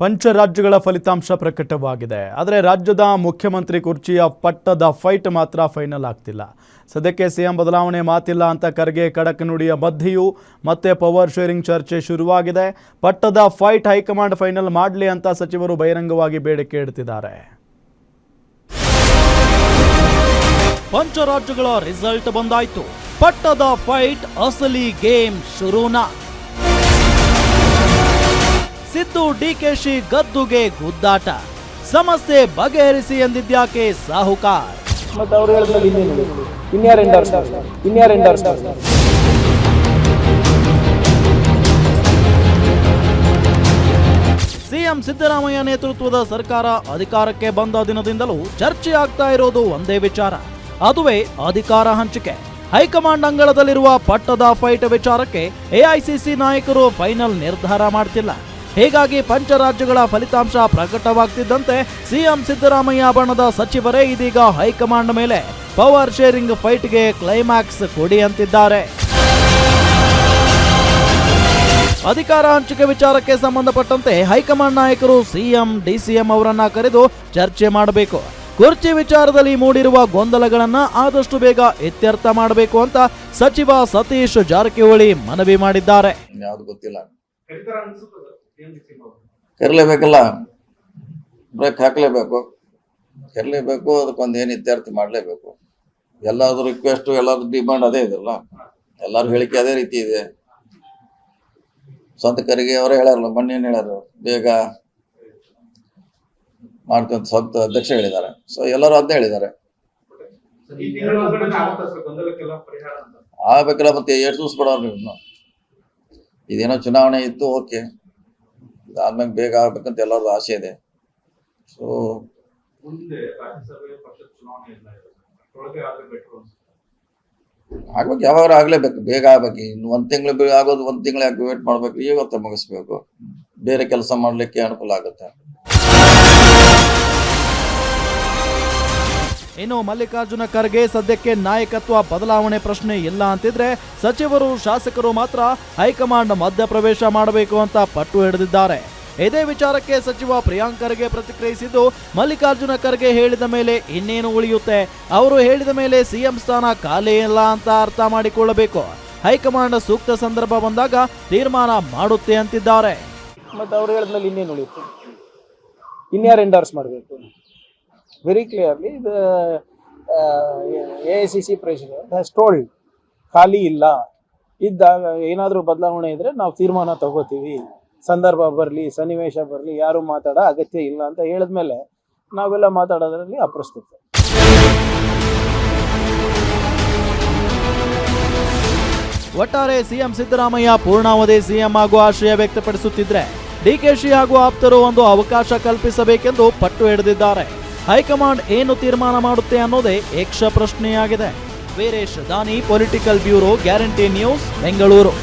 ಪಂಚರಾಜ್ಯಗಳ ಫಲಿತಾಂಶ ಪ್ರಕಟವಾಗಿದೆ. ಆದರೆ ರಾಜ್ಯದ ಮುಖ್ಯಮಂತ್ರಿ ಕುರ್ಚಿಯ ಪಟ್ಟದ ಫೈಟ್ ಮಾತ್ರ ಫೈನಲ್ ಆಗ್ತಿಲ್ಲ. ಸದ್ಯಕ್ಕೆ ಸಿಎಂ ಬದಲಾವಣೆ ಮಾತಿಲ್ಲ ಅಂತ ಖರ್ಗೆ ಖಡಕ್ ನುಡಿಯ ಮಧ್ಯೆಯೂ ಮತ್ತೆ ಪವರ್ ಶೇರಿಂಗ್ ಚರ್ಚೆ ಶುರುವಾಗಿದೆ. ಪಟ್ಟದ ಫೈಟ್ ಹೈಕಮಾಂಡ್ ಫೈನಲ್ ಮಾಡಲಿ ಅಂತ ಸಚಿವರು ಬಹಿರಂಗವಾಗಿ ಬೇಡಿಕೆ ಇಡ್ತಿದ್ದಾರೆ. ಪಂಚರಾಜ್ಯಗಳ ರಿಸಲ್ಟ್ ಬಂದಾಯ್ತು. ಪಟ್ಟದ ಫೈಟ್ ಅಸಲಿ ಗೇಮ್ ಶುರುನಾ? ಸಿದ್ದು ಡಿಕೆಶಿ ಗದ್ದುಗೆ ಗುದ್ದಾಟ, ಸಮಸ್ಯೆ ಬಗೆಹರಿಸಿ ಎಂದಿದ್ಯಾಕೆ ಸಾಹುಕಾರ್? ಮತ್ತೆ ಅವ್ರು ಹೇಳಿದ್ರಲ್ಲಿ ಇನ್ಯಾರು ಎಂಡರ್ಸ್ ಸಿಎಂ ಸಿದ್ದರಾಮಯ್ಯ ನೇತೃತ್ವದ ಸರ್ಕಾರ ಅಧಿಕಾರಕ್ಕೆ ಬಂದ ದಿನದಿಂದಲೂ ಚರ್ಚೆ ಆಗ್ತಾ ಇರೋದು ಒಂದೇ ವಿಚಾರ, ಅದುವೇ ಅಧಿಕಾರ ಹಂಚಿಕೆ. ಹೈಕಮಾಂಡ್ ಅಂಗಳದಲ್ಲಿರುವ ಪಟ್ಟದ ಫೈಟ್ ವಿಚಾರಕ್ಕೆ ಎಐಸಿಸಿ ನಾಯಕರು ಫೈನಲ್ ನಿರ್ಧಾರ ಮಾಡ್ತಿಲ್ಲ. ಹೀಗಾಗಿ ಪಂಚರಾಜ್ಯಗಳ ಫಲಿತಾಂಶ ಪ್ರಕಟವಾಗ್ತಿದ್ದಂತೆ ಸಿಎಂ ಸಿದ್ದರಾಮಯ್ಯ ಬಣದ ಸಚಿವರೇ ಇದೀಗ ಹೈಕಮಾಂಡ್ ಮೇಲೆ ಪವರ್ ಶೇರಿಂಗ್ ಫೈಟ್ಗೆ ಕ್ಲೈಮ್ಯಾಕ್ಸ್ ಕೊಡಿ ಅಂತಿದ್ದಾರೆ. ಅಧಿಕಾರ ಹಂಚಿಕೆ ವಿಚಾರಕ್ಕೆ ಸಂಬಂಧಪಟ್ಟಂತೆ ಹೈಕಮಾಂಡ್ ನಾಯಕರು ಸಿಎಂ ಡಿಸಿಎಂ ಅವರನ್ನ ಕರೆದು ಚರ್ಚೆ ಮಾಡಬೇಕು. ಕುರ್ಚಿ ವಿಚಾರದಲ್ಲಿ ಮೂಡಿರುವ ಗೊಂದಲಗಳನ್ನ ಆದಷ್ಟು ಬೇಗ ಇತ್ಯರ್ಥ ಮಾಡಬೇಕು ಅಂತ ಸಚಿವ ಸತೀಶ್ ಜಾರಕಿಹೊಳಿ ಮನವಿ ಮಾಡಿದ್ದಾರೆ. ಕರಲೇಬೇಕಲ್ಲ, ಬ್ರೇಕ್ ಹಾಕಲೇಬೇಕು, ಅದಕ್ಕೊಂದು ಏನು ಇತ್ಯರ್ಥ ಮಾಡಲೇಬೇಕು. ಎಲ್ಲಾದ್ರೂ ರಿಕ್ವೆಸ್ಟ್, ಎಲ್ಲಾದ್ರೂ ಡಿಮಾಂಡ್ ಅದೇ ಇದೆಲ್ಲ, ಎಲ್ಲಾರು ಹೇಳಿಕೆ ಅದೇ ರೀತಿ ಇದೆ. ಸ್ವಂತ ಖರ್ಗೆ ಅವರೇ ಹೇಳ್ಯಾರಲ್ಲ, ಮೊನ್ನೆ ಹೇಳ್ಯಾರ ಬೇಗ ಮಾಡ್ಕೊಂತ ಸ್ವಂತ ಅಧ್ಯಕ್ಷ ಹೇಳಿದ್ದಾರೆ. ಸೊ ಎಲ್ಲರೂ ಅದನ್ನೇ ಹೇಳಿದ್ದಾರೆ. ಆಗ್ಬೇಕಲ್ಲ, ಮತ್ತೆ ಎಷ್ಟು ದಿವಸ ಕೊಡೋರು ಇನ್ನು? ಇದೇನೋ ಚುನಾವಣೆ ಇತ್ತು, ಓಕೆ, ಇದಾದ್ಮೇಲೆ ಬೇಗ ಆಗ್ಬೇಕಂತ ಎಲ್ಲರದ್ದು ಆಸೆ ಇದೆ. ಸೊ ಆಗ್ಬೇಕು, ಯಾವಾಗ ಆಗ್ಲೇಬೇಕು, ಬೇಗ ಆಗ್ಬೇಕು. ಇನ್ನು ಒಂದ್ ತಿಂಗಳು ಆಗೋದು, ಒಂದ್ ತಿಂಗಳು ಯಾಕೆ ವೇಟ್ ಮಾಡ್ಬೇಕು, ಇವತ್ತೇ ಮುಗಿಸ್ಬೇಕು, ಬೇರೆ ಕೆಲಸ ಮಾಡ್ಲಿಕ್ಕೆ ಅನುಕೂಲ ಆಗುತ್ತೆ. ಇನ್ನು ಮಲ್ಲಿಕಾರ್ಜುನ ಖರ್ಗೆ ಸದ್ಯಕ್ಕೆ ನಾಯಕತ್ವ ಬದಲಾವಣೆ ಪ್ರಶ್ನೆ ಇಲ್ಲ ಅಂತಿದ್ರೆ, ಸಚಿವರು ಶಾಸಕರು ಮಾತ್ರ ಹೈಕಮಾಂಡ್ ಮಧ್ಯಪ್ರವೇಶ ಮಾಡಬೇಕು ಅಂತ ಪಟ್ಟು ಹಿಡಿದಿದ್ದಾರೆ. ಇದೇ ವಿಚಾರಕ್ಕೆ ಸಚಿವ ಪ್ರಿಯಾಂಕ್ ಖರ್ಗೆ ಪ್ರತಿಕ್ರಿಯಿಸಿದ್ದು, ಮಲ್ಲಿಕಾರ್ಜುನ ಖರ್ಗೆ ಹೇಳಿದ ಮೇಲೆ ಇನ್ನೇನು ಉಳಿಯುತ್ತೆ, ಅವರು ಹೇಳಿದ ಮೇಲೆ ಸಿಎಂ ಸ್ಥಾನ ಖಾಲಿ ಇಲ್ಲ ಅಂತ ಅರ್ಥ ಮಾಡಿಕೊಳ್ಳಬೇಕು. ಹೈಕಮಾಂಡ್ ಸೂಕ್ತ ಸಂದರ್ಭ ಬಂದಾಗ ತೀರ್ಮಾನ ಮಾಡುತ್ತೆ ಅಂತಿದ್ದಾರೆ. ಮತ್ತೆ ಅವ್ರು ಹೇಳಿದ್ರಲ್ಲಿ ಇನ್ನೇನು ಉಳಿಯುತ್ತೆ, ಇನ್ಯಾರು ಎಂಡರ್ಸ್ ಮಾಡಬೇಕು? Very clearly AICC president has told ಖಾಲಿ ಇಲ್ಲ. ಇದ್ದಾಗ ಏನಾದರೂ ಬದಲಾವಣೆ ಇದ್ರೆ ನಾವು ತೀರ್ಮಾನ ತಗೋತೀವಿ, ಸಂದರ್ಭ ಬರಲಿ, ಸನ್ನಿವೇಶ ಬರಲಿ, ಯಾರು ಮಾತಾಡೋ ಅಗತ್ಯ ಇಲ್ಲ ಅಂತ ಹೇಳಿದ್ಮೇಲೆ ನಾವೆಲ್ಲ ಮಾತಾಡೋದ್ರಲ್ಲಿ ಅಪ್ರಸ್ತುತ. ಒಟ್ಟಾರೆ ಸಿಎಂ ಸಿದ್ದರಾಮಯ್ಯ ಪೂರ್ಣಾವಧಿ ಸಿಎಂ ಆಗುವ ಆಶಯ ವ್ಯಕ್ತಪಡಿಸುತ್ತಿದ್ರೆ, ಡಿಕೆಶಿ ಹಾಗೂ ಆಪ್ತರು ಒಂದು ಅವಕಾಶ ಕಲ್ಪಿಸಬೇಕೆಂದು ಪಟ್ಟು ಹಿಡಿದಿದ್ದಾರೆ. ಹೈಕಮಾಂಡ್ ಏನು ತೀರ್ಮಾನ ಮಾಡುತ್ತೆ ಅನ್ನೋದೇ ಯಕ್ಷ ಪ್ರಶ್ನೆಯಾಗಿದೆ. ವೀರೇಶ್ ದಾನಿ, political bureau, guarantee news, Bengaluru.